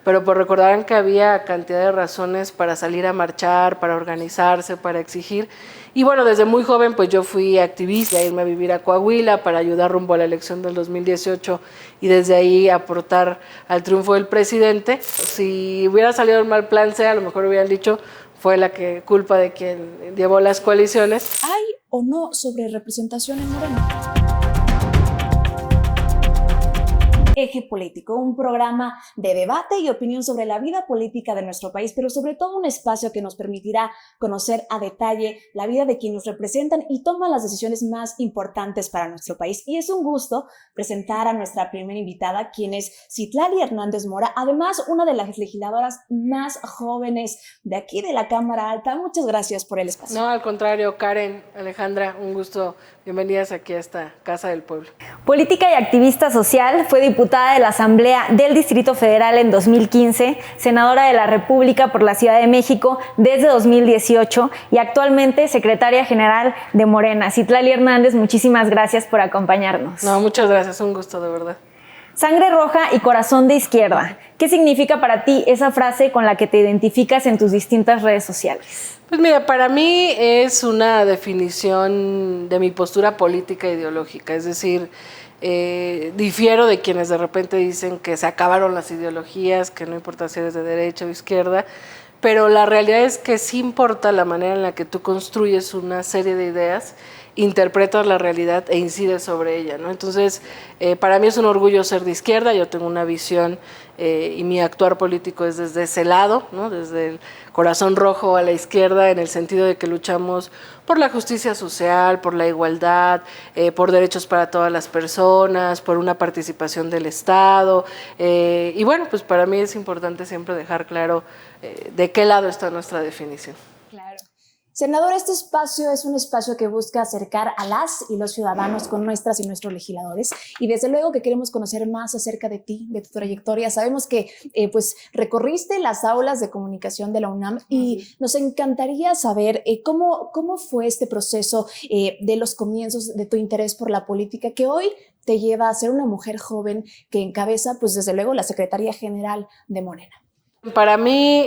pero pues recordarán que había cantidad de razones para salir a marchar, para organizarse, para exigir. Y bueno, desde muy joven pues yo fui activista, irme a vivir a Coahuila para ayudar rumbo a la elección del 2018 y desde ahí aportar al triunfo del presidente. Si hubiera salido el mal plan C, a lo mejor hubieran dicho fue la que culpa de quien llevó las coaliciones. ¿Hay o no sobre representación en Morena? Eje Político, un programa de debate y opinión sobre la vida política de nuestro país, pero sobre todo un espacio que nos permitirá conocer a detalle la vida de quienes nos representan y toman las decisiones más importantes para nuestro país. Y es un gusto presentar a nuestra primera invitada, quien es Citlali Hernández Mora, además una de las legisladoras más jóvenes de aquí de la Cámara Alta. Muchas gracias por el espacio. No, al contrario, Karen, Alejandra, un gusto. Bienvenidas aquí a esta Casa del Pueblo. Política y activista social, fue diputada de la Asamblea del Distrito Federal en 2015, senadora de la República por la Ciudad de México desde 2018 y actualmente secretaria general de Morena. Citlali Hernández, muchísimas gracias por acompañarnos. No, muchas gracias, un gusto de verdad. Sangre roja y corazón de izquierda. ¿Qué significa para ti esa frase con la que te identificas en tus distintas redes sociales? Pues mira, para mí es una definición de mi postura política e ideológica, es decir, difiero de quienes de repente dicen que se acabaron las ideologías, que no importa si eres de derecha o izquierda, pero la realidad es que sí importa la manera en la que tú construyes una serie de ideas, interpretas la realidad e incides sobre ella, ¿no? Entonces, para mí es un orgullo ser de izquierda, yo tengo una visión y mi actuar político es desde ese lado, ¿no? Desde el corazón rojo a la izquierda, en el sentido de que luchamos por la justicia social, por la igualdad, por derechos para todas las personas, por una participación del Estado. Y bueno, pues para mí es importante siempre dejar claro de qué lado está nuestra definición. Claro. Senadora, este espacio es un espacio que busca acercar a las y los ciudadanos con nuestras y nuestros legisladores y desde luego que queremos conocer más acerca de ti, de tu trayectoria. Sabemos que pues recorriste las aulas de comunicación de la UNAM y nos encantaría saber cómo fue este proceso de los comienzos de tu interés por la política que hoy te lleva a ser una mujer joven que encabeza pues desde luego la Secretaría General de Morena. Para mí,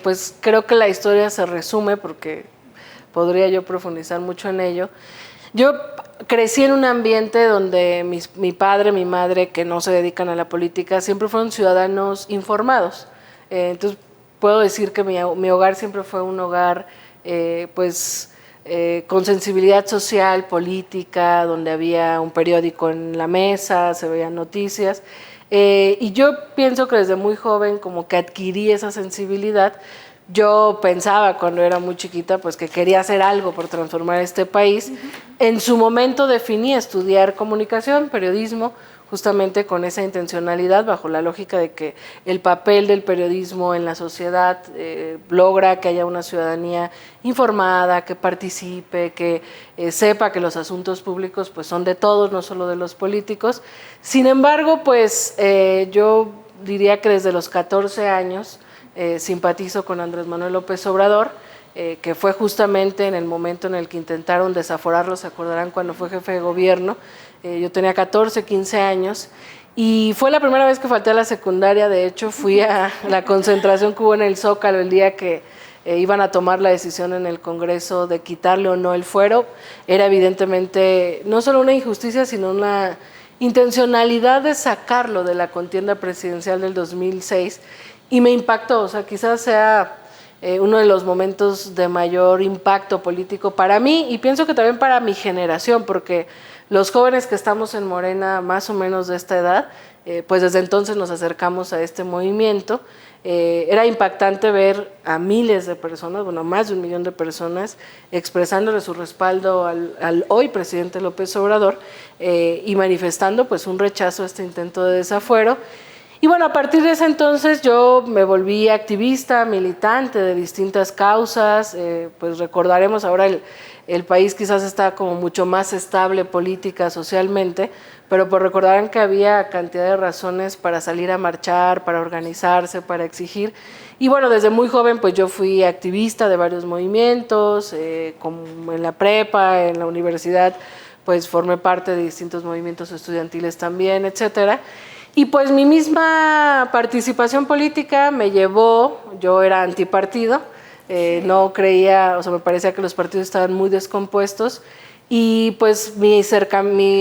pues creo que la historia se resume, porque podría yo profundizar mucho en ello. Yo crecí en un ambiente donde mi padre, mi madre, que no se dedican a la política, siempre fueron ciudadanos informados. Entonces, puedo decir que mi hogar siempre fue un hogar, con sensibilidad social, política, donde había un periódico en la mesa, se veían noticias. Y yo pienso que desde muy joven como que adquirí esa sensibilidad. Yo pensaba cuando era muy chiquita pues que quería hacer algo por transformar este país. En su momento definí estudiar comunicación, periodismo, justamente con esa intencionalidad, bajo la lógica de que el papel del periodismo en la sociedad logra que haya una ciudadanía informada, que participe, que sepa que los asuntos públicos pues son de todos, no solo de los políticos. Sin embargo, pues yo diría que desde los 14 años simpatizo con Andrés Manuel López Obrador, que fue justamente en el momento en el que intentaron desaforarlo, se acordarán cuando fue jefe de gobierno. Yo tenía 14, 15 años y fue la primera vez que falté a la secundaria. De hecho, fui a la concentración que hubo en el Zócalo el día que iban a tomar la decisión en el Congreso de quitarle o no el fuero. Era evidentemente no solo una injusticia, sino una intencionalidad de sacarlo de la contienda presidencial del 2006 y me impactó. O sea, quizás sea uno de los momentos de mayor impacto político para mí y pienso que también para mi generación, porque los jóvenes que estamos en Morena, más o menos de esta edad, pues desde entonces nos acercamos a este movimiento. Era impactante ver a miles de personas, bueno, más de 1 millón de personas, expresándole su respaldo al hoy presidente López Obrador y manifestando pues un rechazo a este intento de desafuero. Y bueno, a partir de ese entonces yo me volví activista, militante de distintas causas. Pues recordaremos ahora el país quizás está como mucho más estable política, socialmente, pero pues recordarán que había cantidad de razones para salir a marchar, para organizarse, para exigir. Y bueno, desde muy joven pues yo fui activista de varios movimientos, como en la prepa, en la universidad, pues formé parte de distintos movimientos estudiantiles también, etcétera. Y pues mi misma participación política me llevó, yo era antipartido, no creía, o sea, me parecía que los partidos estaban muy descompuestos, y pues mi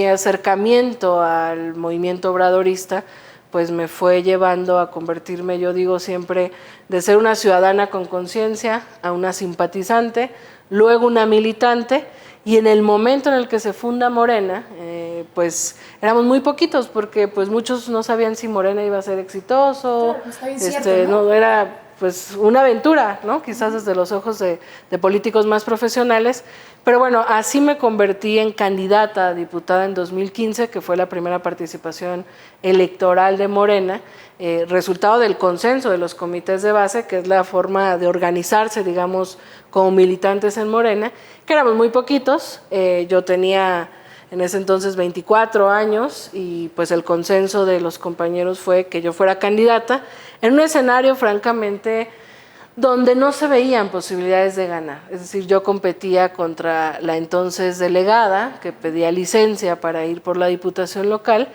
acercamiento al movimiento obradorista pues me fue llevando a convertirme, yo digo siempre, de ser una ciudadana con conciencia a una simpatizante, luego una militante, y en el momento en el que se funda Morena, pues éramos muy poquitos, porque pues muchos no sabían si Morena iba a ser exitoso, claro, está bien cierto, ¿no? Era pues una aventura, ¿no? Quizás desde los ojos de políticos más profesionales, pero bueno, así me convertí en candidata a diputada en 2015, que fue la primera participación electoral de Morena, resultado del consenso de los comités de base, que es la forma de organizarse, digamos, como militantes en Morena, que éramos muy poquitos. Yo tenía en ese entonces 24 años y pues el consenso de los compañeros fue que yo fuera candidata en un escenario francamente donde no se veían posibilidades de ganar. Es decir, yo competía contra la entonces delegada que pedía licencia para ir por la diputación local,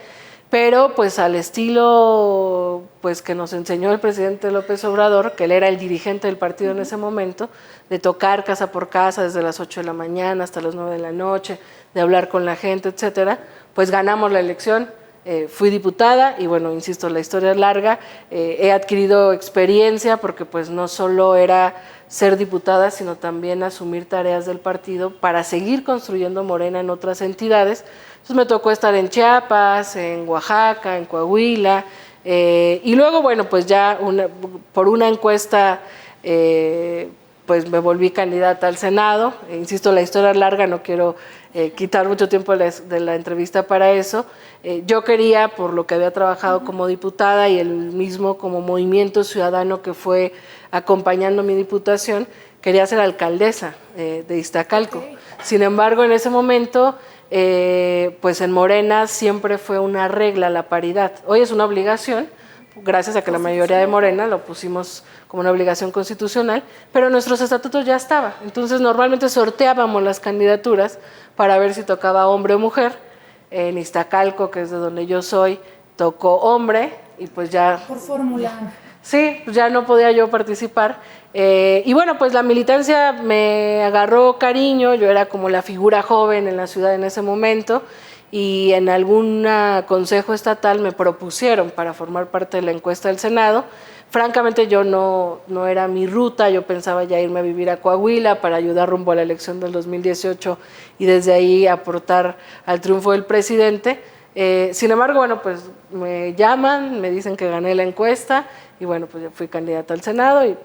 pero pues al estilo pues que nos enseñó el presidente López Obrador, que él era el dirigente del partido en ese momento, de tocar casa por casa desde las 8 de la mañana hasta las 9 de la noche, de hablar con la gente, etcétera, pues ganamos la elección. Fui diputada y bueno, insisto, la historia es larga, he adquirido experiencia porque pues no solo era ser diputada, sino también asumir tareas del partido para seguir construyendo Morena en otras entidades. Entonces me tocó estar en Chiapas, en Oaxaca, en Coahuila, y luego bueno, pues ya por una encuesta pues me volví candidata al Senado. Insisto, la historia es larga, no quiero quitar mucho tiempo de la entrevista para eso. Yo quería, por lo que había trabajado como diputada y el mismo como movimiento ciudadano que fue acompañando mi diputación, quería ser alcaldesa de Iztacalco. Okay. Sin embargo, en ese momento, pues en Morena siempre fue una regla la paridad. Hoy es una obligación, gracias a que la mayoría de Morena lo pusimos como una obligación constitucional, pero nuestros estatutos ya estaban. Entonces normalmente sorteábamos las candidaturas para ver si tocaba hombre o mujer. En Iztacalco, que es de donde yo soy, tocó hombre y pues ya... Por fórmula. Sí, pues ya no podía yo participar. Y bueno, pues la militancia me agarró cariño, yo era como la figura joven en la ciudad en ese momento, y en algún consejo estatal me propusieron para formar parte de la encuesta del Senado. Francamente yo no era mi ruta, yo pensaba ya irme a vivir a Coahuila para ayudar rumbo a la elección del 2018 y desde ahí aportar al triunfo del presidente. Sin embargo, bueno, pues me llaman, me dicen que gané la encuesta y bueno, pues yo fui candidata al Senado y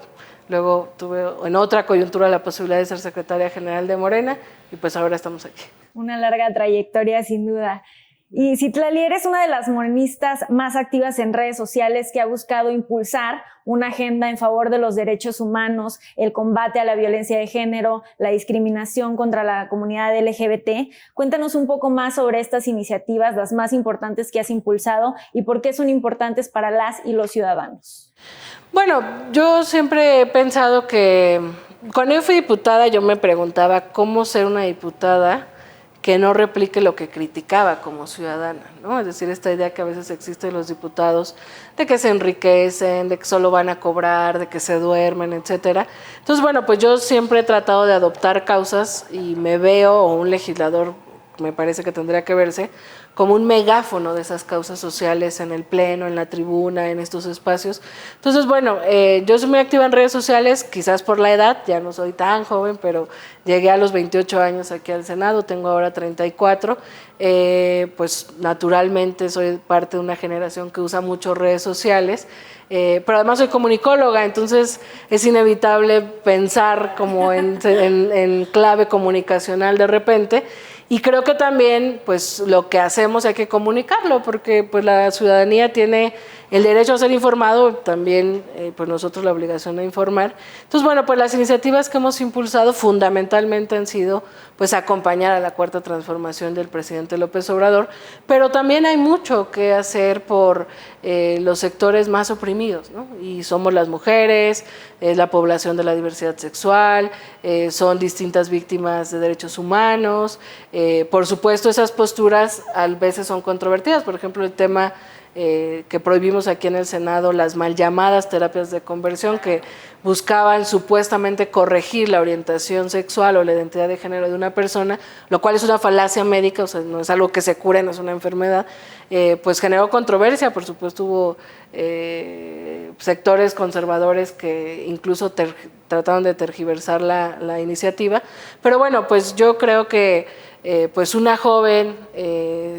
luego tuve en otra coyuntura la posibilidad de ser secretaria general de Morena y pues ahora estamos aquí. Una larga trayectoria sin duda. Y Citlali, eres una de las morenistas más activas en redes sociales que ha buscado impulsar una agenda en favor de los derechos humanos, el combate a la violencia de género, la discriminación contra la comunidad LGBT. Cuéntanos un poco más sobre estas iniciativas, las más importantes que has impulsado y por qué son importantes para las y los ciudadanos. Bueno, yo siempre he pensado que cuando yo fui diputada yo me preguntaba cómo ser una diputada que no replique lo que criticaba como ciudadana, ¿no? Es decir, esta idea que a veces existe de los diputados de que se enriquecen, de que solo van a cobrar, de que se duermen, etcétera. Entonces, bueno, pues yo siempre he tratado de adoptar causas y me veo, o un legislador me parece que tendría que verse, como un megáfono de esas causas sociales en el pleno, en la tribuna, en estos espacios. Entonces, bueno, yo soy muy activa en redes sociales, quizás por la edad, ya no soy tan joven, pero llegué a los 28 años aquí al Senado, tengo ahora 34, pues naturalmente soy parte de una generación que usa mucho redes sociales, pero además soy comunicóloga, entonces es inevitable pensar como en clave comunicacional de repente. Y creo que también pues lo que hacemos hay que comunicarlo porque pues la ciudadanía tiene el derecho a ser informado, también pues nosotros la obligación de informar. Entonces bueno, pues las iniciativas que hemos impulsado fundamentalmente han sido pues acompañar a la cuarta transformación del presidente López Obrador, pero también hay mucho que hacer por los sectores más oprimidos, ¿no? Y somos las mujeres, es la población de la diversidad sexual, son distintas víctimas de derechos humanos. Por supuesto, esas posturas a veces son controvertidas, por ejemplo, el tema que prohibimos aquí en el Senado, las mal llamadas terapias de conversión, que buscaban supuestamente corregir la orientación sexual o la identidad de género de una persona, lo cual es una falacia médica, o sea, no es algo que se cure, no es una enfermedad, pues generó controversia. Por supuesto hubo sectores conservadores que incluso trataron de tergiversar la iniciativa, pero bueno, pues yo creo que pues una joven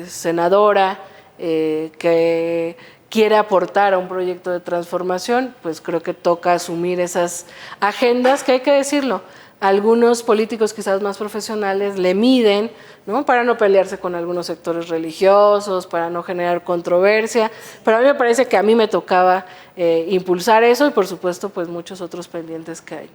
senadora que quiere aportar a un proyecto de transformación, pues creo que toca asumir esas agendas que, hay que decirlo, algunos políticos quizás más profesionales le miden, ¿no?, para no pelearse con algunos sectores religiosos, para no generar controversia, pero a mí me parece que a mí me tocaba impulsar eso y por supuesto pues muchos otros pendientes que hay.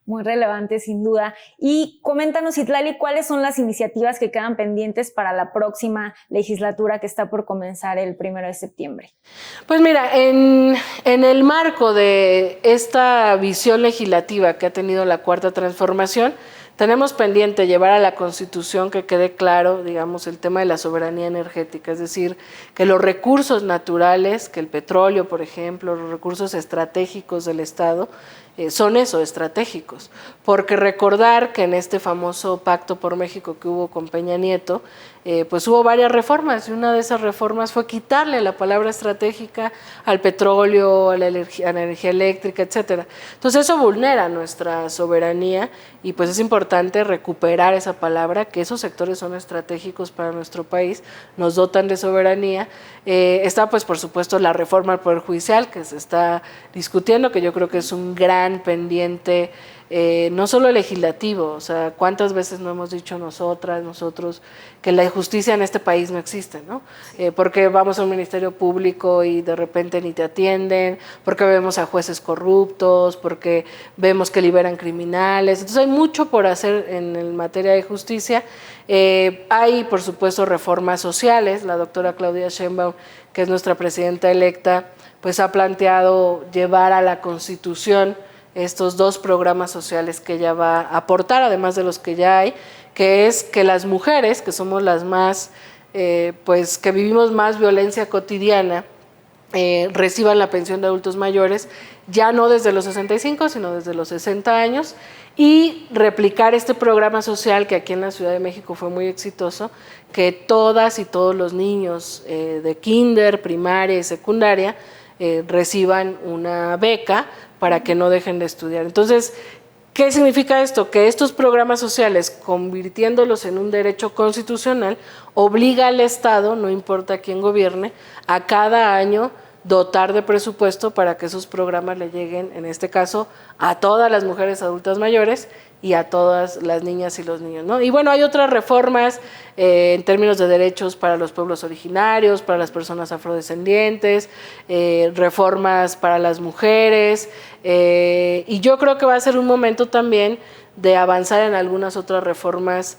Muy relevante, sin duda. Y coméntanos, Citlali, ¿cuáles son las iniciativas que quedan pendientes para la próxima legislatura que está por comenzar el 1 de septiembre? Pues mira, en el marco de esta visión legislativa que ha tenido la Cuarta Transformación, tenemos pendiente llevar a la Constitución que quede claro, digamos, el tema de la soberanía energética, es decir, que los recursos naturales, que el petróleo, por ejemplo, los recursos estratégicos del Estado, son eso, estratégicos, porque recordar que en este famoso Pacto por México que hubo con Peña Nieto, pues hubo varias reformas, y una de esas reformas fue quitarle la palabra estratégica al petróleo, a la energía eléctrica, etcétera. Entonces eso vulnera nuestra soberanía y pues es importante recuperar esa palabra, que esos sectores son estratégicos para nuestro país, nos dotan de soberanía. Está pues por supuesto la reforma al Poder Judicial que se está discutiendo, que yo creo que es un gran pendiente, no solo legislativo, o sea, cuántas veces no hemos dicho nosotros, que la justicia en este país no existe, ¿no? Porque vamos a un ministerio público y de repente ni te atienden, porque vemos a jueces corruptos, porque vemos que liberan criminales. Entonces hay mucho por hacer en materia de justicia. Hay, por supuesto, reformas sociales. La doctora Claudia Sheinbaum, que es nuestra presidenta electa, pues ha planteado llevar a la Constitución estos 2 programas sociales que ella va a aportar, además de los que ya hay, que es que las mujeres, que somos las más, pues que vivimos más violencia cotidiana, reciban la pensión de adultos mayores, ya no desde los 65, sino desde los 60 años, y replicar este programa social que aquí en la Ciudad de México fue muy exitoso, que todas y todos los niños de kinder, primaria y secundaria reciban una beca para que no dejen de estudiar. Entonces, ¿qué significa esto? Que estos programas sociales, convirtiéndolos en un derecho constitucional, obliga al Estado, no importa quién gobierne, a cada año dotar de presupuesto para que esos programas le lleguen, en este caso, a todas las mujeres adultas mayores y a todas las niñas y los niños, ¿no? Y bueno, hay otras reformas en términos de derechos para los pueblos originarios, para las personas afrodescendientes, reformas para las mujeres, y yo creo que va a ser un momento también de avanzar en algunas otras reformas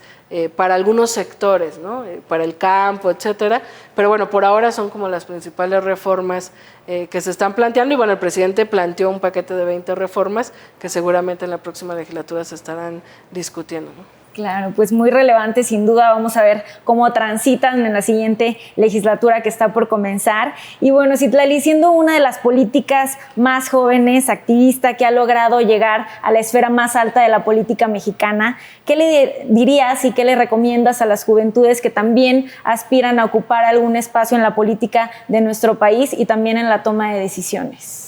para algunos sectores, ¿no? Para el campo, etcétera. Pero bueno, por ahora son como las principales reformas que se están planteando y bueno, el presidente planteó un paquete de 20 reformas que seguramente en la próxima legislatura se estarán discutiendo, ¿no? Claro, pues muy relevante, sin duda. Vamos a ver cómo transitan en la siguiente legislatura que está por comenzar. Y bueno, Citlali, siendo una de las políticas más jóvenes, activista, que ha logrado llegar a la esfera más alta de la política mexicana, ¿qué le dirías y qué le recomiendas a las juventudes que también aspiran a ocupar algún espacio en la política de nuestro país y también en la toma de decisiones?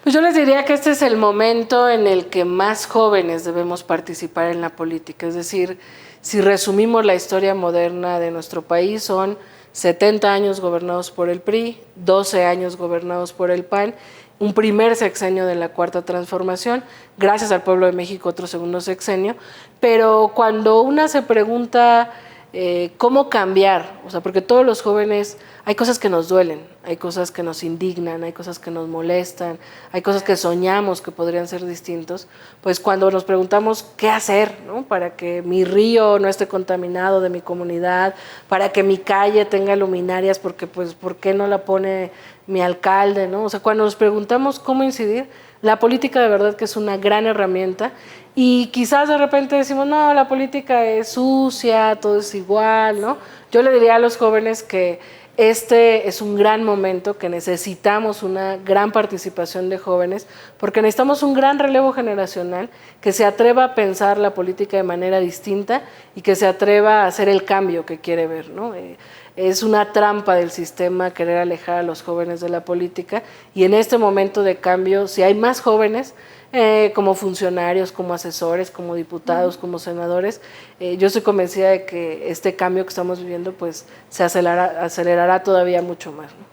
Pues yo les diría que este es el momento en el que más jóvenes debemos participar en la política. Es decir, si resumimos la historia moderna de nuestro país, son 70 años gobernados por el PRI, 12 años gobernados por el PAN, un primer sexenio de la Cuarta Transformación, gracias al pueblo de México otro segundo sexenio, pero cuando una se pregunta cómo cambiar, o sea, porque todos los jóvenes, hay cosas que nos duelen, hay cosas que nos indignan, hay cosas que nos molestan, hay cosas que soñamos que podrían ser distintos, pues cuando nos preguntamos qué hacer, ¿no?, para que mi río no esté contaminado de mi comunidad, para que mi calle tenga luminarias, porque pues ¿por qué no la pone mi alcalde?, ¿no? O sea, cuando nos preguntamos cómo incidir, la política de verdad que es una gran herramienta y quizás de repente decimos, no, la política es sucia, todo es igual, ¿no? Yo le diría a los jóvenes que este es un gran momento que necesitamos una gran participación de jóvenes, porque necesitamos un gran relevo generacional que se atreva a pensar la política de manera distinta y que se atreva a hacer el cambio que quiere ver, ¿no? Es una trampa del sistema querer alejar a los jóvenes de la política, y en este momento de cambio, si hay más jóvenes como funcionarios, como asesores, como diputados, como senadores, yo estoy convencida de que este cambio que estamos viviendo pues se acelerará todavía mucho más, ¿no?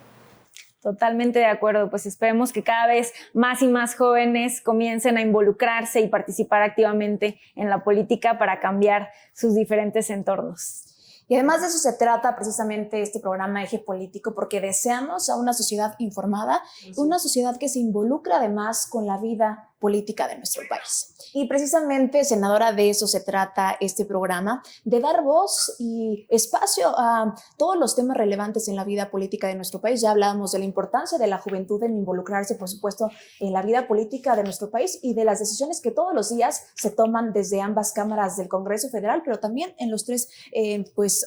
Totalmente de acuerdo, pues esperemos que cada vez más y más jóvenes comiencen a involucrarse y participar activamente en la política para cambiar sus diferentes entornos. Y además de eso se trata precisamente este programa Eje Político, porque deseamos a una sociedad informada, una sociedad que se involucra además con la vida política de nuestro país. Y precisamente, senadora, de eso se trata este programa, de dar voz y espacio a todos los temas relevantes en la vida política de nuestro país. Ya hablábamos de la importancia de la juventud en involucrarse, por supuesto, en la vida política de nuestro país y de las decisiones que todos los días se toman desde ambas cámaras del Congreso Federal, pero también en los tres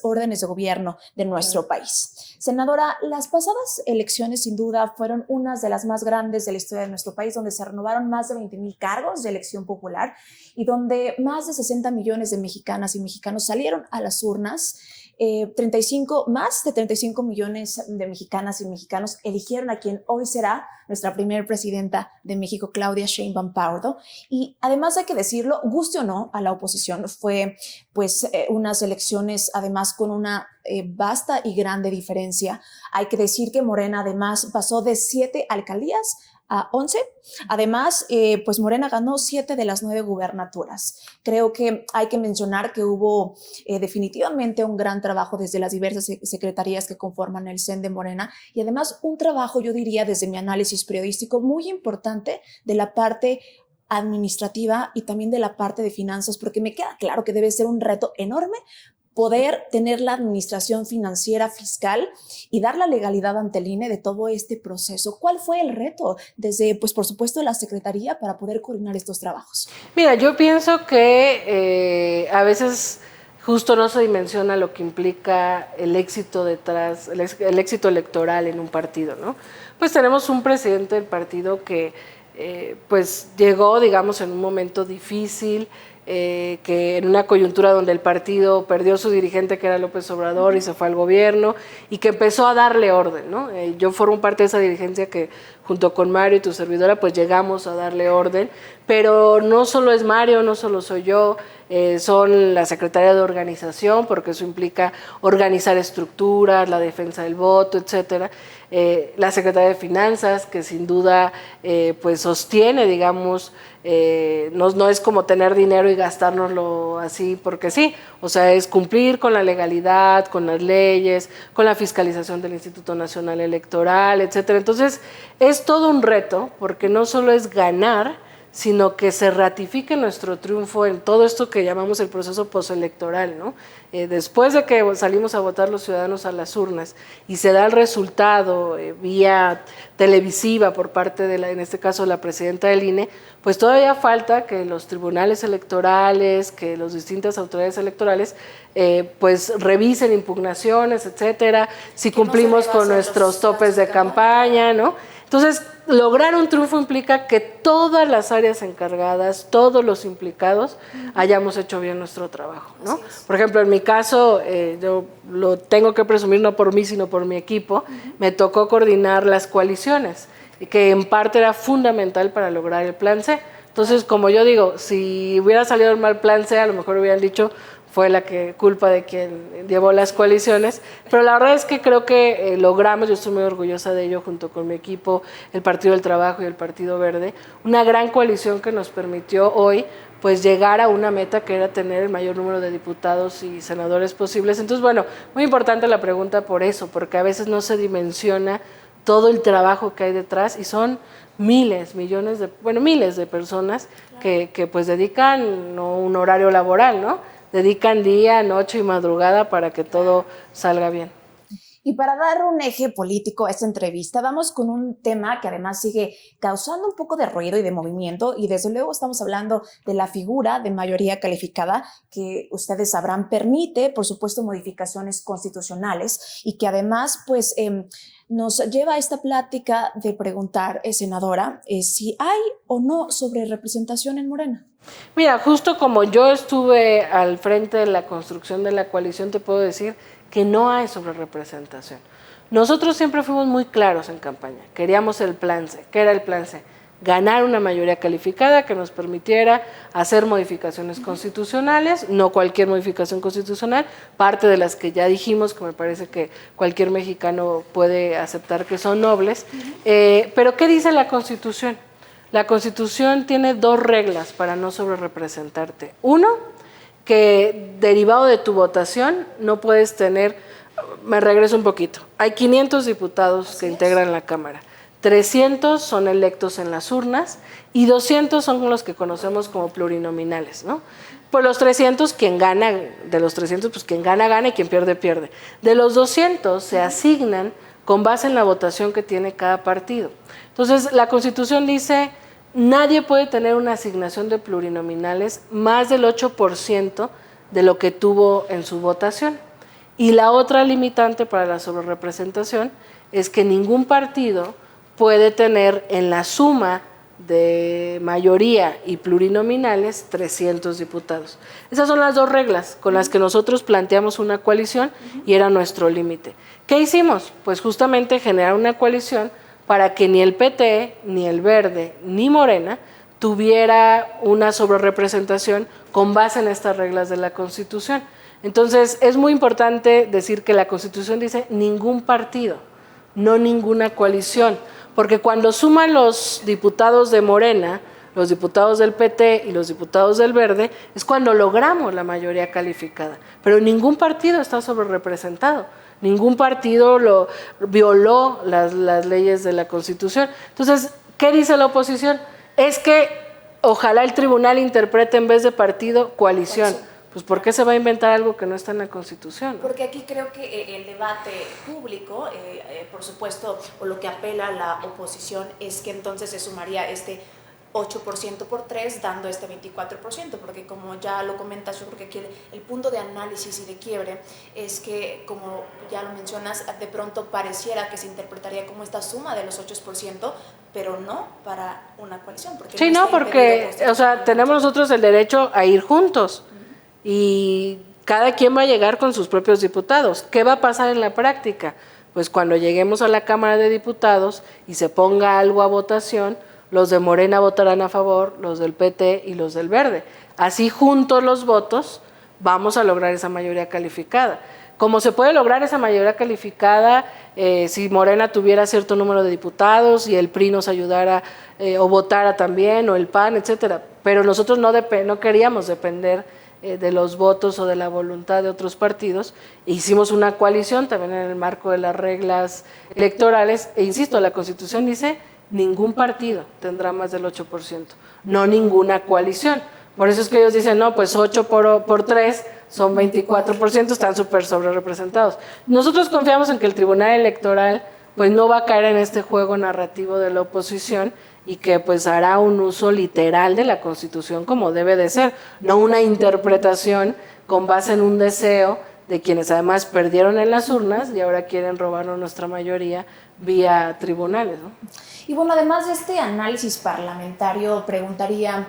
órdenes de gobierno de nuestro país. Senadora, las pasadas elecciones sin duda fueron unas de las más grandes de la historia de nuestro país, donde se renovaron más de 20,000 cargos de elección popular y donde más de 60 millones de mexicanas y mexicanos salieron a las urnas. Más de 35 millones de mexicanas y mexicanos eligieron a quien hoy será nuestra primera presidenta de México, Claudia Sheinbaum Pardo. Y además hay que decirlo, guste o no a la oposición, fue unas elecciones además con una vasta y grande diferencia. Hay que decir que Morena además pasó de 7 alcaldías a 11. Además, pues Morena ganó 7 de las 9 gubernaturas. Creo que hay que mencionar que hubo definitivamente un gran trabajo desde las diversas secretarías que conforman el CEN de Morena, y además un trabajo, yo diría, desde mi análisis periodístico, muy importante de la parte administrativa y también de la parte de finanzas, porque me queda claro que debe ser un reto enorme poder tener la administración financiera fiscal y dar la legalidad ante el INE de todo este proceso. ¿Cuál fue el reto desde, pues por supuesto, la Secretaría para poder coordinar estos trabajos? Mira, yo pienso que a veces justo no se dimensiona lo que implica el éxito detrás, el éxito electoral en un partido, ¿no? Pues tenemos un presidente del partido que pues llegó, digamos, en un momento difícil, que en una coyuntura donde el partido perdió su dirigente, que era López Obrador, y se fue al gobierno, y que empezó a darle orden, ¿no? Yo formo parte de esa dirigencia que junto con Mario y tu servidora pues llegamos a darle orden, pero no solo es Mario, no solo soy yo, son la Secretaría de Organización, porque eso implica organizar estructuras, la defensa del voto, etcétera, la Secretaría de Finanzas, que sin duda pues sostiene, digamos, no es como tener dinero y gastárnoslo así porque sí, o sea, es cumplir con la legalidad, con las leyes, con la fiscalización del Instituto Nacional Electoral, etcétera. Entonces, es todo un reto, porque no solo es ganar, sino que se ratifique nuestro triunfo en todo esto que llamamos el proceso postelectoral, ¿no? Después de que salimos a votar los ciudadanos a las urnas y se da el resultado vía televisiva por parte de en este caso, la presidenta del INE, pues todavía falta que los tribunales electorales, que las distintas autoridades electorales, pues revisen impugnaciones, etcétera, si cumplimos con nuestros topes de campaña, ¿no? Entonces, lograr un triunfo implica que todas las áreas encargadas, todos los implicados, hayamos hecho bien nuestro trabajo, ¿no? Por ejemplo, en mi caso, yo lo tengo que presumir no por mí, sino por mi equipo, me tocó coordinar las coaliciones, que en parte era fundamental para lograr el plan C. Entonces, como yo digo, si hubiera salido el mal plan C, a lo mejor hubieran dicho fue la culpa de quien llevó las coaliciones, pero la verdad es que creo que logramos, yo estoy muy orgullosa de ello junto con mi equipo, el Partido del Trabajo y el Partido Verde, una gran coalición que nos permitió hoy pues llegar a una meta que era tener el mayor número de diputados y senadores posibles. Entonces, bueno, muy importante la pregunta por eso, porque a veces no se dimensiona todo el trabajo que hay detrás, y son miles de personas que pues dedican no un horario laboral, ¿no? Dedican día, noche y madrugada para que todo salga bien. Y para dar un eje político a esta entrevista, vamos con un tema que además sigue causando un poco de ruido y de movimiento, y desde luego estamos hablando de la figura de mayoría calificada, que ustedes sabrán permite, por supuesto, modificaciones constitucionales, y que además, pues, nos lleva a esta plática de preguntar, senadora, si hay o no sobrerepresentación en Morena. Mira, justo como yo estuve al frente de la construcción de la coalición, te puedo decir que no hay sobrerepresentación. Nosotros siempre fuimos muy claros en campaña, queríamos el plan C. ¿Qué era el plan C? Ganar una mayoría calificada que nos permitiera hacer modificaciones constitucionales, no cualquier modificación constitucional, parte de las que ya dijimos, que me parece que cualquier mexicano puede aceptar que son nobles. Pero ¿qué dice la Constitución? La Constitución tiene dos reglas para no sobrerepresentarte. Uno, que derivado de tu votación no puedes tener, me regreso un poquito, hay 500 diputados que integran la Cámara, 300 son electos en las urnas y 200 son los que conocemos como plurinominales, ¿no? Pues los 300, quien gana, de los 300, pues quien gana, gana y quien pierde, pierde. De los 200 se asignan con base en la votación que tiene cada partido. Entonces, la Constitución dice, nadie puede tener una asignación de plurinominales más del 8% de lo que tuvo en su votación. Y la otra limitante para la sobrerepresentación es que ningún partido puede tener en la suma de mayoría y plurinominales 300 diputados. Esas son las dos reglas con las que nosotros planteamos una coalición y era nuestro límite. ¿Qué hicimos? Pues justamente generar una coalición para que ni el PT, ni el Verde, ni Morena tuviera una sobrerepresentación con base en estas reglas de la Constitución. Entonces, es muy importante decir que la Constitución dice ningún partido, no ninguna coalición, porque cuando suman los diputados de Morena, los diputados del PT y los diputados del Verde, es cuando logramos la mayoría calificada, pero ningún partido está sobrerepresentado. Ningún partido violó las leyes de la Constitución. Entonces, ¿qué dice la oposición? Es que ojalá el tribunal interprete en vez de partido coalición. Pues ¿por qué se va a inventar algo que no está en la Constitución? Porque aquí creo que el debate público, por supuesto, o lo que apela a la oposición es que entonces se sumaría este 8% por 3, dando este 24%, porque como ya lo comentas, yo creo que aquí el punto de análisis y de quiebre es que, como ya lo mencionas, de pronto pareciera que se interpretaría como esta suma de los 8%, pero no para una coalición. Porque sí, no, porque, o sea, tenemos nosotros el derecho a ir juntos y cada quien va a llegar con sus propios diputados. ¿Qué va a pasar en la práctica? Pues cuando lleguemos a la Cámara de Diputados y se ponga algo a votación, los de Morena votarán a favor, los del PT y los del Verde. Así juntos los votos vamos a lograr esa mayoría calificada. ¿Cómo se puede lograr esa mayoría calificada si Morena tuviera cierto número de diputados y el PRI nos ayudara o votara también, o el PAN, etcétera? Pero nosotros no queríamos depender de los votos o de la voluntad de otros partidos. Hicimos una coalición también en el marco de las reglas electorales e insisto, la Constitución dice ningún partido tendrá más del 8%, no ninguna coalición. Por eso es que ellos dicen, no, pues 8 por 3 son 24%, están súper sobrerepresentados. Nosotros confiamos en que el Tribunal Electoral pues no va a caer en este juego narrativo de la oposición y que pues hará un uso literal de la Constitución como debe de ser, no una interpretación con base en un deseo de quienes además perdieron en las urnas y ahora quieren robarnos nuestra mayoría vía tribunales, ¿no? Y bueno, además de este análisis parlamentario, preguntaría,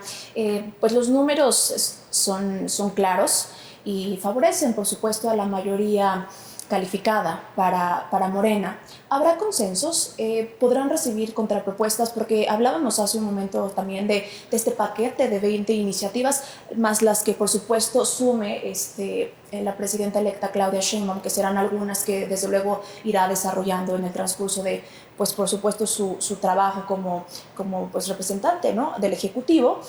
pues los números son claros y favorecen, por supuesto, a la mayoría calificada para Morena. ¿Habrá consensos? ¿Podrán recibir contrapropuestas? Porque hablábamos hace un momento también de este paquete de 20 iniciativas, más las que por supuesto sume la presidenta electa Claudia Sheinbaum, que serán algunas que desde luego irá desarrollando en el transcurso de, pues por supuesto, su trabajo como pues, representante, ¿no?, del Ejecutivo.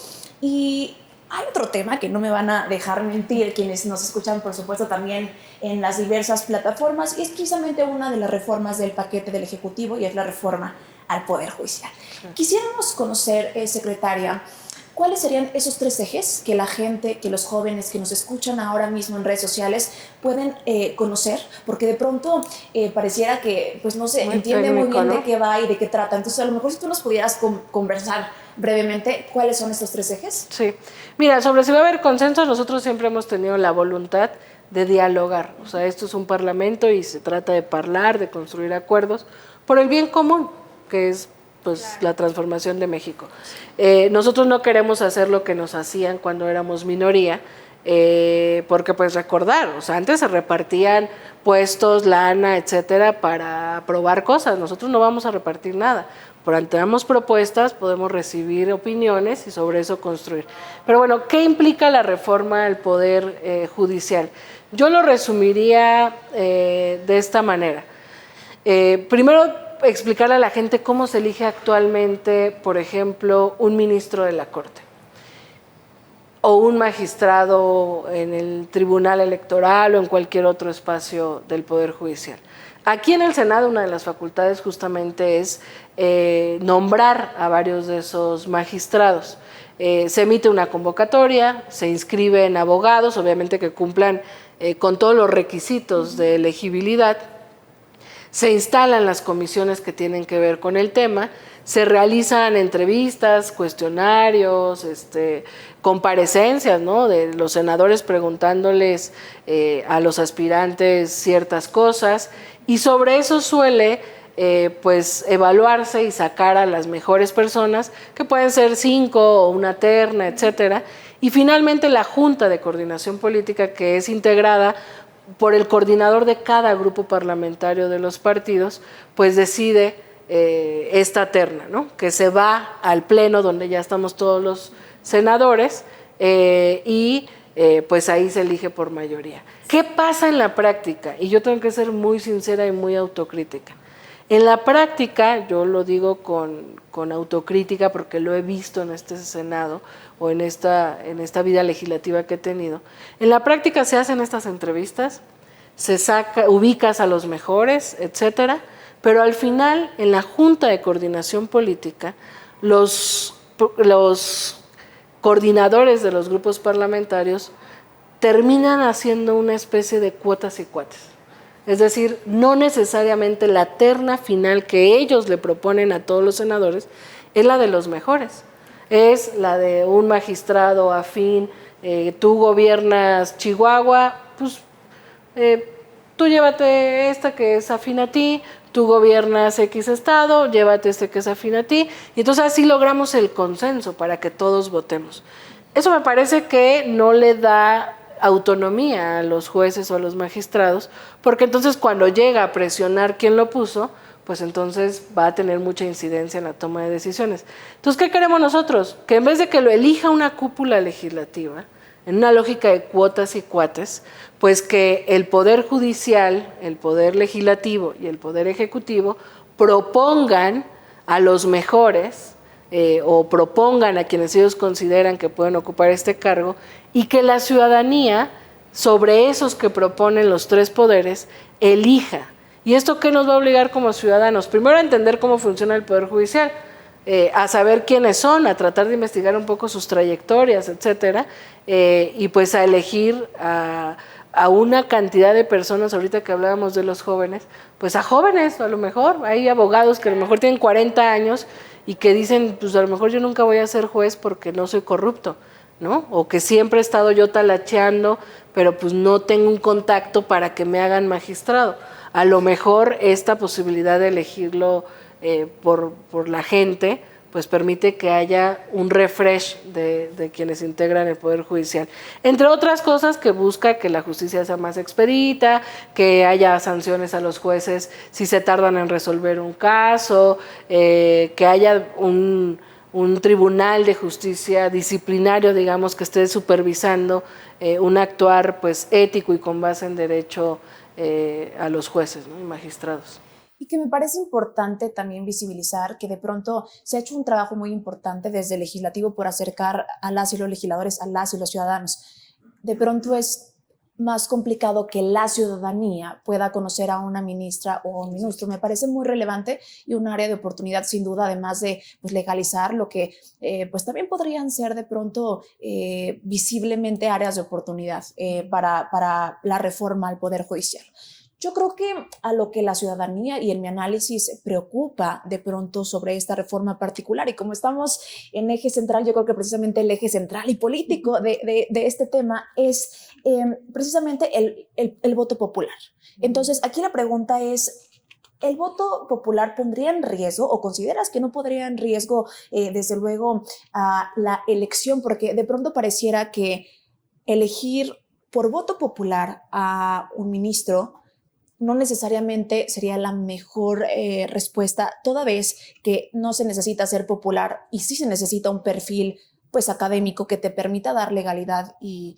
Y hay otro tema que no me van a dejar mentir quienes nos escuchan, por supuesto, también en las diversas plataformas, y es precisamente una de las reformas del paquete del Ejecutivo, y es la reforma al Poder Judicial. Quisiéramos conocer, secretaria, ¿Cuáles serían esos 3 ejes que la gente, que los jóvenes que nos escuchan ahora mismo en redes sociales pueden conocer? Porque de pronto pareciera que, pues no se entiende muy bien, ¿no?, de qué va y de qué trata. Entonces, a lo mejor si tú nos pudieras conversar brevemente, ¿cuáles son estos 3 ejes? Sí, mira, sobre si va a haber consenso, nosotros siempre hemos tenido la voluntad de dialogar. O sea, esto es un parlamento y se trata de hablar, de construir acuerdos por el bien común, que es pues la transformación de México. Nosotros no queremos hacer lo que nos hacían cuando éramos minoría, porque pues recordar, o sea, antes se repartían puestos, lana, etcétera, para aprobar cosas. Nosotros no vamos a repartir nada. Planteamos propuestas, podemos recibir opiniones y sobre eso construir. Pero bueno, ¿qué implica la reforma al Poder Judicial? Yo lo resumiría de esta manera. Primero, explicarle a la gente cómo se elige actualmente, por ejemplo, un ministro de la Corte o un magistrado en el Tribunal Electoral o en cualquier otro espacio del Poder Judicial. Aquí en el Senado una de las facultades justamente es nombrar a varios de esos magistrados. Se emite una convocatoria, se inscriben abogados, obviamente que cumplan con todos los requisitos de elegibilidad. Se instalan las comisiones que tienen que ver con el tema, se realizan entrevistas, cuestionarios, comparecencias, ¿no?, de los senadores preguntándoles a los aspirantes ciertas cosas, y sobre eso suele pues evaluarse y sacar a las mejores personas, que pueden ser 5 o una terna, etcétera, y finalmente la Junta de Coordinación Política, que es integrada por el coordinador de cada grupo parlamentario de los partidos, pues decide esta terna, ¿no?, que se va al pleno donde ya estamos todos los senadores y pues ahí se elige por mayoría. ¿Qué pasa en la práctica? Y yo tengo que ser muy sincera y muy autocrítica. En la práctica, yo lo digo con autocrítica porque lo he visto en este Senado o en esta vida legislativa que he tenido. En la práctica se hacen estas entrevistas, ubicas a los mejores, etcétera, pero al final, en la Junta de Coordinación Política, los coordinadores de los grupos parlamentarios terminan haciendo una especie de cuotas y cuates. Es decir, no necesariamente la terna final que ellos le proponen a todos los senadores es la de los mejores. Es la de un magistrado afín, tú gobiernas Chihuahua, pues tú llévate esta que es afín a ti, tú gobiernas X estado, llévate este que es afín a ti, y entonces así logramos el consenso para que todos votemos. Eso me parece que no le da autonomía a los jueces o a los magistrados, porque entonces cuando llega a presionar quien lo puso, pues entonces va a tener mucha incidencia en la toma de decisiones. Entonces, ¿qué queremos nosotros? Que en vez de que lo elija una cúpula legislativa, en una lógica de cuotas y cuates, pues que el Poder Judicial, el Poder Legislativo y el Poder Ejecutivo propongan a los mejores o propongan a quienes ellos consideran que pueden ocupar este cargo, y que la ciudadanía, sobre esos que proponen los 3 poderes, elija. ¿Y esto qué nos va a obligar como ciudadanos? Primero, a entender cómo funciona el Poder Judicial, a saber quiénes son, a tratar de investigar un poco sus trayectorias, etcétera, y pues a elegir a una cantidad de personas. Ahorita que hablábamos de los jóvenes, pues a jóvenes, a lo mejor, hay abogados que a lo mejor tienen 40 años y que dicen, pues a lo mejor yo nunca voy a ser juez porque no soy corrupto, ¿no? O que siempre he estado yo talacheando, pero pues no tengo un contacto para que me hagan magistrado. A lo mejor esta posibilidad de elegirlo por la gente, pues permite que haya un refresh de quienes integran el Poder Judicial. Entre otras cosas, que busca que la justicia sea más expedita, que haya sanciones a los jueces si se tardan en resolver un caso, que haya un tribunal de justicia disciplinario, digamos, que esté supervisando un actuar pues ético y con base en derecho a los jueces, ¿no?, y magistrados. Y que me parece importante también visibilizar que de pronto se ha hecho un trabajo muy importante desde el legislativo por acercar a las y los legisladores, a las y los ciudadanos. De pronto es más complicado que la ciudadanía pueda conocer a una ministra o un ministro. Me parece muy relevante y un área de oportunidad sin duda, además de pues, legalizar lo que pues también podrían ser de pronto visiblemente áreas de oportunidad para la reforma al Poder Judicial. Yo creo que a lo que la ciudadanía y en mi análisis preocupa de pronto sobre esta reforma particular, y como estamos en eje central, yo creo que precisamente el eje central y político de este tema es precisamente el voto popular. Entonces, aquí la pregunta es, ¿el voto popular pondría en riesgo o consideras que no pondría en riesgo, desde luego, la elección? Porque de pronto pareciera que elegir por voto popular a un ministro no necesariamente sería la mejor respuesta, toda vez que no se necesita ser popular y sí se necesita un perfil pues académico que te permita dar legalidad y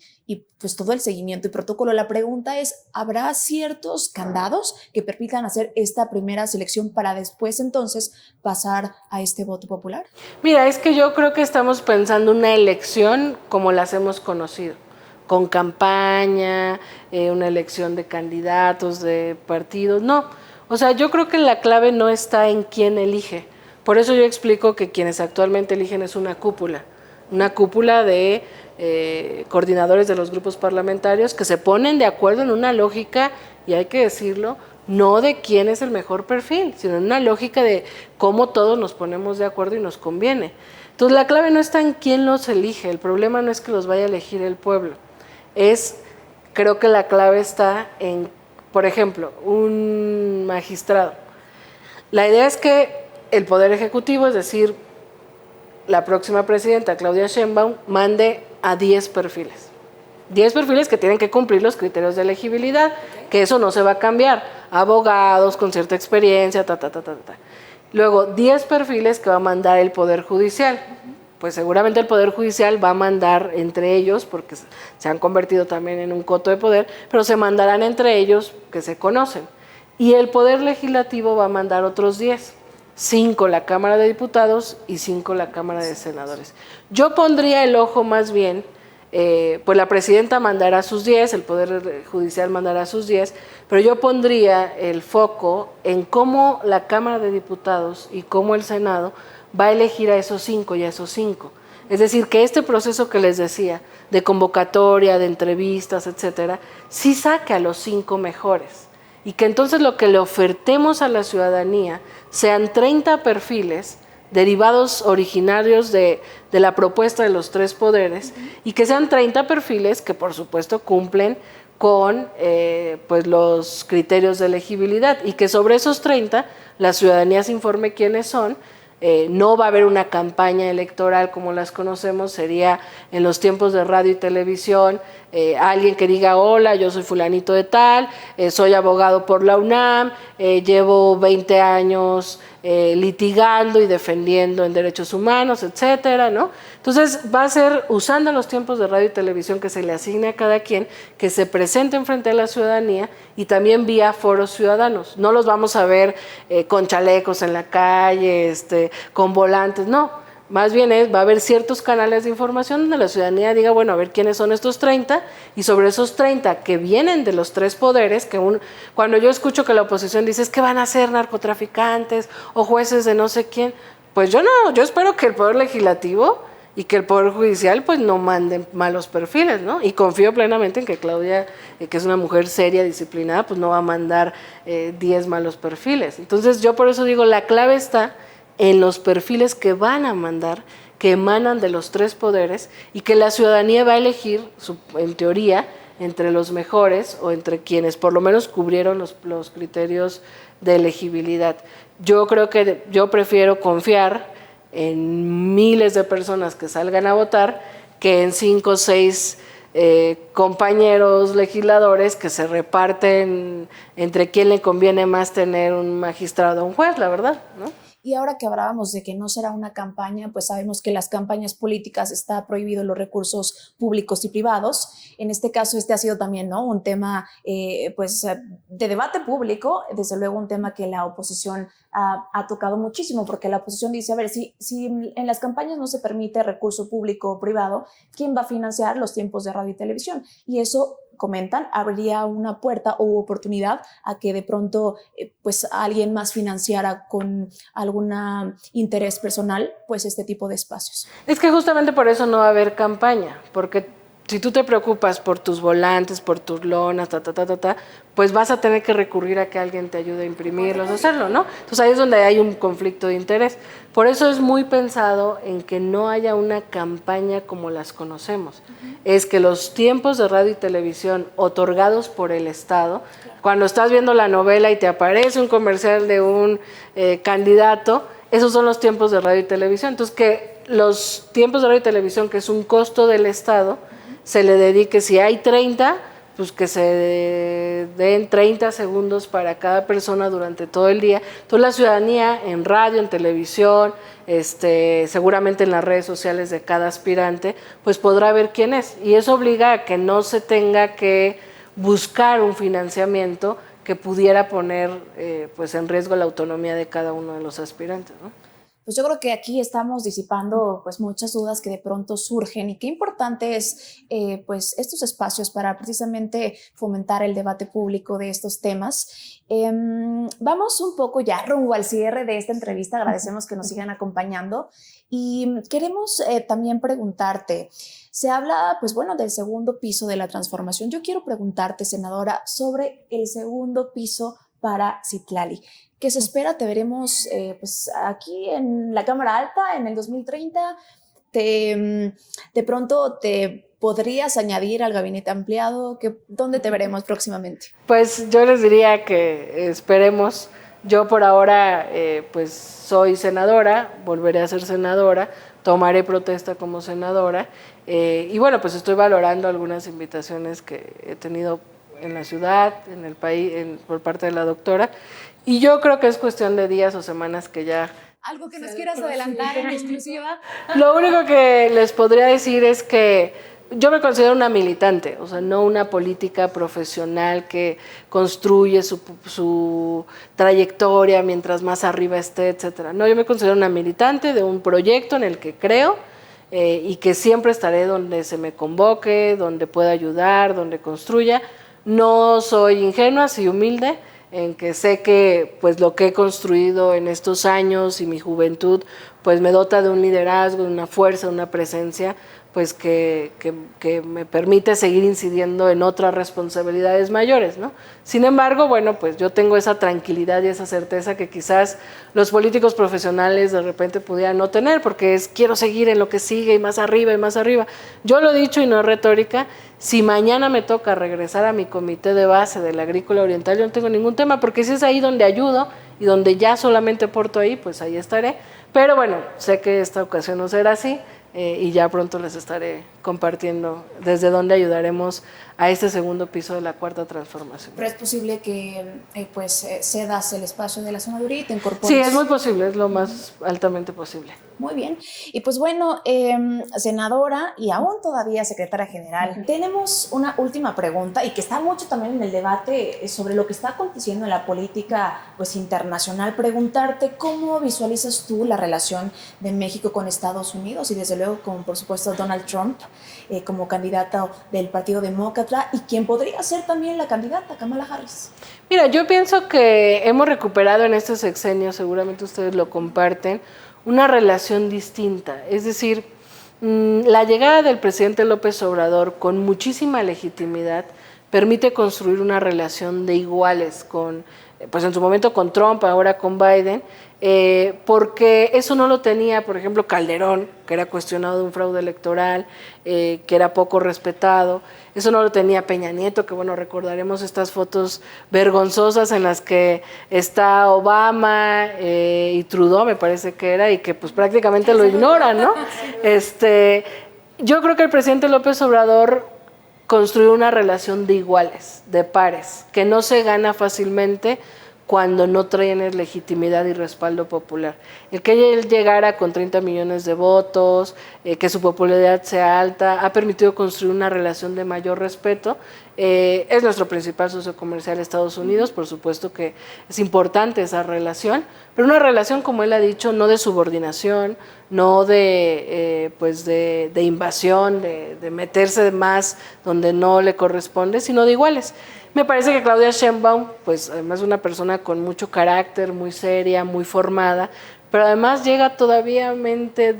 pues todo el seguimiento y protocolo. La pregunta es, ¿habrá ciertos candados que permitan hacer esta primera selección para después entonces pasar a este voto popular? Mira, es que yo creo que estamos pensando una elección como las hemos conocido, con campaña, una elección de candidatos, de partidos, no. O sea, yo creo que la clave no está en quién elige. Por eso yo explico que quienes actualmente eligen es una cúpula de coordinadores de los grupos parlamentarios que se ponen de acuerdo en una lógica, y hay que decirlo, no de quién es el mejor perfil, sino en una lógica de cómo todos nos ponemos de acuerdo y nos conviene. Entonces la clave no está en quién los elige, el problema no es que los vaya a elegir el pueblo, creo que la clave está en, por ejemplo, un magistrado. La idea es que el Poder Ejecutivo, es decir, la próxima presidenta, Claudia Sheinbaum, mande a 10 perfiles. 10 perfiles que tienen que cumplir los criterios de elegibilidad, que eso no se va a cambiar. Abogados con cierta experiencia, Luego, 10 perfiles que va a mandar el Poder Judicial. Pues seguramente el Poder Judicial va a mandar entre ellos, porque se han convertido también en un coto de poder, pero se mandarán entre ellos que se conocen. Y el Poder Legislativo va a mandar otros 10. 5 la Cámara de Diputados y 5 la Cámara de Senadores. Yo pondría el ojo más bien, pues la presidenta mandará sus 10, el Poder Judicial mandará sus 10, pero yo pondría el foco en cómo la Cámara de Diputados y cómo el Senado va a elegir a esos 5 y a esos 5. Es decir, que este proceso que les decía, de convocatoria, de entrevistas, etcétera, sí saque a los 5 mejores. Y que entonces lo que le ofertemos a la ciudadanía sean 30 perfiles derivados originarios de la propuesta de los 3 poderes, y que sean 30 perfiles que por supuesto cumplen con pues los criterios de elegibilidad, y que sobre esos 30 la ciudadanía se informe quiénes son. No va a haber una campaña electoral como las conocemos, sería en los tiempos de radio y televisión, alguien que diga, hola, yo soy fulanito de tal, soy abogado por la UNAM, llevo 20 años litigando y defendiendo en derechos humanos, etcétera, ¿no? Entonces va a ser usando los tiempos de radio y televisión que se le asigne a cada quien, que se presenten frente a la ciudadanía, y también vía foros ciudadanos. No los vamos a ver con chalecos en la calle, con volantes, no. Más bien va a haber ciertos canales de información donde la ciudadanía diga, bueno, a ver quiénes son estos 30, y sobre esos 30 que vienen de los 3 poderes, cuando yo escucho que la oposición dice, es que van a ser narcotraficantes o jueces de no sé quién, pues yo espero que el Poder Legislativo y que el Poder Judicial pues no manden malos perfiles, ¿no? Y confío plenamente en que Claudia, que es una mujer seria, disciplinada, pues no va a mandar 10 malos perfiles. Entonces yo por eso digo, la clave está en los perfiles que van a mandar, que emanan de los 3 poderes, y que la ciudadanía va a elegir, en teoría, entre los mejores o entre quienes por lo menos cubrieron los criterios de elegibilidad. Yo creo que yo prefiero confiar en miles de personas que salgan a votar que en 5 o 6 compañeros legisladores que se reparten entre quién le conviene más tener un magistrado o un juez, la verdad, ¿no? Y ahora que hablábamos de que no será una campaña, pues sabemos que las campañas políticas está prohibido los recursos públicos y privados. En este caso, ha sido también, ¿no?, un tema pues de debate público, desde luego un tema que la oposición ha tocado muchísimo, porque la oposición dice, a ver, si en las campañas no se permite recurso público o privado, ¿quién va a financiar los tiempos de radio y televisión? Y eso comentan, habría una puerta o oportunidad a que de pronto pues alguien más financiara con algún interés personal pues este tipo de espacios. Es que justamente por eso no va a haber campaña, porque si tú te preocupas por tus volantes, por tus lonas, pues vas a tener que recurrir a que alguien te ayude a imprimirlos, a hacerlo, ¿no? Entonces ahí es donde hay un conflicto de interés. Por eso es muy pensado en que no haya una campaña como las conocemos. Es que los tiempos de radio y televisión otorgados por el Estado, cuando estás viendo la novela y te aparece un comercial de un candidato, esos son los tiempos de radio y televisión. Entonces que los tiempos de radio y televisión, que es un costo del Estado, se le dedique, si hay 30, pues que se den 30 segundos para cada persona durante todo el día. Entonces la ciudadanía en radio, en televisión, seguramente en las redes sociales de cada aspirante, pues podrá ver quién es. Y eso obliga a que no se tenga que buscar un financiamiento que pudiera poner pues en riesgo la autonomía de cada uno de los aspirantes, ¿no? Pues yo creo que aquí estamos disipando pues muchas dudas que de pronto surgen y qué importante es pues estos espacios para precisamente fomentar el debate público de estos temas. Vamos un poco ya rumbo al cierre de esta entrevista, agradecemos que nos sigan acompañando y queremos también preguntarte, se habla pues bueno del segundo piso de la transformación. Yo quiero preguntarte, senadora, sobre el segundo piso para Citlali. ¿Qué se espera? Te veremos pues aquí en la Cámara Alta en el 2030. De pronto te podrías añadir al gabinete ampliado. ¿Dónde te veremos próximamente? Pues yo les diría que esperemos. Yo por ahora pues soy senadora, volveré a ser senadora, tomaré protesta como senadora y bueno, pues estoy valorando algunas invitaciones que he tenido en la ciudad, en el país, por parte de la doctora. Y yo creo que es cuestión de días o semanas que ya... ¿Algo que nos quieras adelantar en exclusiva? Lo único que les podría decir es que yo me considero una militante, o sea, no una política profesional que construye su trayectoria mientras más arriba esté, etcétera. No, yo me considero una militante de un proyecto en el que creo y que siempre estaré donde se me convoque, donde pueda ayudar, donde construya. No soy ingenua, sí humilde, en que sé que pues lo que he construido en estos años y mi juventud pues me dota de un liderazgo, de una fuerza, de una presencia pues que me permite seguir incidiendo en otras responsabilidades mayores, ¿no? Sin embargo, bueno, pues yo tengo esa tranquilidad y esa certeza que quizás los políticos profesionales de repente pudieran no tener, porque es quiero seguir en lo que sigue y más arriba y más arriba. Yo lo he dicho y no es retórica, si mañana me toca regresar a mi comité de base del Agrícola Oriental, yo no tengo ningún tema, porque si es ahí donde ayudo y donde ya solamente porto ahí, pues ahí estaré. Pero bueno, sé que esta ocasión no será así. Y ya pronto les estaré compartiendo desde dónde ayudaremos a este segundo piso de la cuarta transformación. Pero es posible que cedas el espacio de la senaduría y te incorpores. Sí, es muy posible, es lo más altamente posible. Muy bien. Y pues bueno, senadora y aún todavía secretaria general, tenemos una última pregunta y que está mucho también en el debate sobre lo que está aconteciendo en la política pues internacional. Preguntarte cómo visualizas tú la relación de México con Estados Unidos y desde luego con, por supuesto, Donald Trump como candidato del Partido Demócrata y quien podría ser también la candidata, Kamala Harris. Mira, yo pienso que hemos recuperado en este sexenio, seguramente ustedes lo comparten, una relación distinta. Es decir, la llegada del presidente López Obrador con muchísima legitimidad permite construir una relación de iguales con, pues en su momento con Trump, ahora con Biden, porque eso no lo tenía, por ejemplo, Calderón, que era cuestionado de un fraude electoral, que era poco respetado. Eso no lo tenía Peña Nieto, que bueno, recordaremos estas fotos vergonzosas en las que está Obama y Trudeau, me parece que era, y que pues prácticamente lo ignoran, ¿no? Yo creo que el presidente López Obrador construyó una relación de iguales, de pares, que no se gana fácilmente cuando no traen legitimidad y respaldo popular. El que él llegara con 30 millones de votos, que su popularidad sea alta, ha permitido construir una relación de mayor respeto Es nuestro principal socio comercial Estados Unidos, por supuesto que es importante esa relación, pero una relación, como él ha dicho, no de subordinación, no de invasión, de meterse más donde no le corresponde, sino de iguales. Me parece que Claudia Sheinbaum, pues además es una persona con mucho carácter, muy seria, muy formada, pero además llega todavía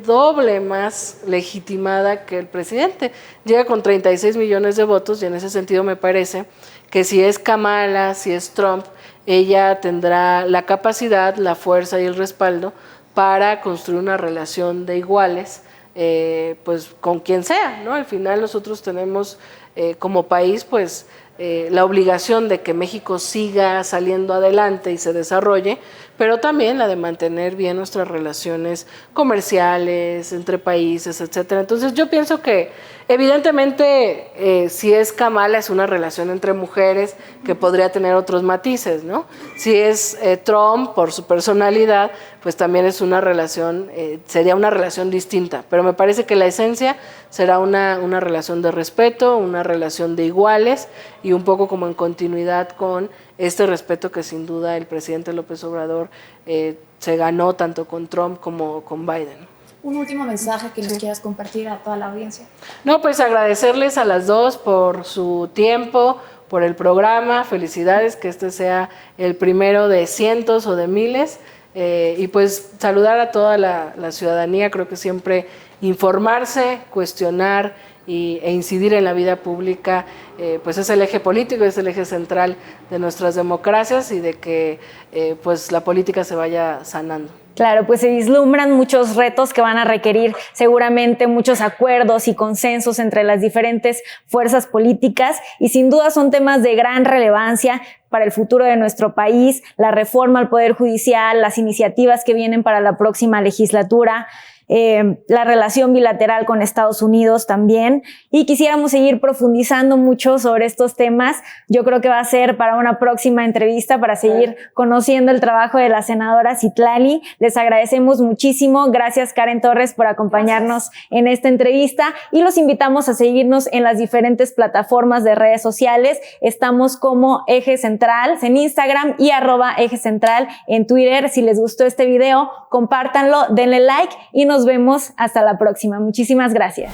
doble más legitimada que el presidente. Llega con 36 millones de votos y en ese sentido me parece que si es Kamala, si es Trump, ella tendrá la capacidad, la fuerza y el respaldo para construir una relación de iguales, pues con quien sea, ¿no? Al final nosotros tenemos como país, pues, la obligación de que México siga saliendo adelante y se desarrolle, pero también la de mantener bien nuestras relaciones comerciales, entre países, etcétera. Entonces yo pienso que evidentemente si es Kamala es una relación entre mujeres que podría tener otros matices, ¿no? Si es Trump, por su personalidad, pues también es una relación, sería una relación distinta, pero me parece que la esencia será una relación de respeto, una relación de iguales y un poco como en continuidad con este respeto que sin duda el presidente López Obrador se ganó tanto con Trump como con Biden. Un último mensaje que nos quieras compartir a toda la audiencia. No, pues agradecerles a las dos por su tiempo, por el programa, felicidades, que este sea el primero de cientos o de miles, y pues saludar a toda la ciudadanía. Creo que siempre informarse, cuestionar e incidir en la vida pública, pues es el eje político, es el eje central de nuestras democracias y de que pues la política se vaya sanando. Claro, pues se vislumbran muchos retos que van a requerir seguramente muchos acuerdos y consensos entre las diferentes fuerzas políticas y sin duda son temas de gran relevancia para el futuro de nuestro país, la reforma al Poder Judicial, las iniciativas que vienen para la próxima legislatura, la relación bilateral con Estados Unidos también, y quisiéramos seguir profundizando mucho sobre estos temas. Yo creo que va a ser para una próxima entrevista para seguir conociendo el trabajo de la senadora Citlali. Les agradecemos muchísimo. Gracias, Karen Torres, por acompañarnos en esta entrevista y los invitamos a seguirnos en las diferentes plataformas de redes sociales. Estamos como Eje Central en Instagram y @Eje Central en Twitter. Si les gustó este video, compártanlo, denle like y nos vemos hasta la próxima. Muchísimas gracias.